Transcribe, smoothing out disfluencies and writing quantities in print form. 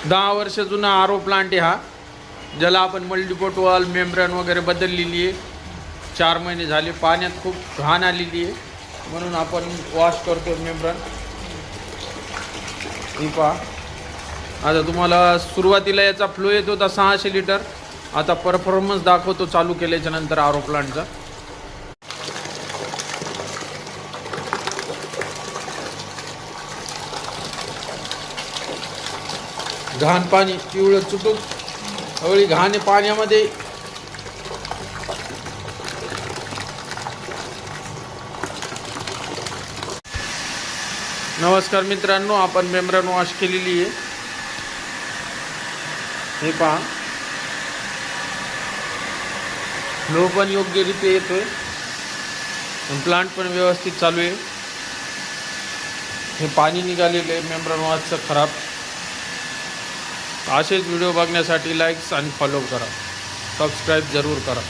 10 वर्ष जुना आरो प्लांट आहे हा, ज्याला आपण मल्टीपोर्ट वॉल मेम्ब्रेन वगैरे बदललेली आहे. 4 महिने झाले. पाण्यात खूप घाण आलेली आहे, म्हणून आपण वॉश करतो मेम्ब्रेन. ही पहा, आता तुम्हाला सुरुवातीला याचा फ्लो येत होता 600 लिटर. आता परफॉर्मन्स दाखवतो चालू केल्याच्या नंतर आरो प्लांटचा. घाण पाणी पिवळं चुटूक हवळी घाण आहे पाण्यामध्ये. नमस्कार मित्रांनो, आपण मेम्ब्रेन वॉश केलेली आहे. हे पहा, फ्लो पण योग्यरीत्या येतोय, प्लांट पण व्यवस्थित चालू आहे. हे पाणी निघालेलं आहे मेम्ब्रेन वॉशचं खराब. असेच व्हिडिओ बघण्यासाठी लाईक्स आणि फॉलो करा, सबस्क्राईब जरूर करा.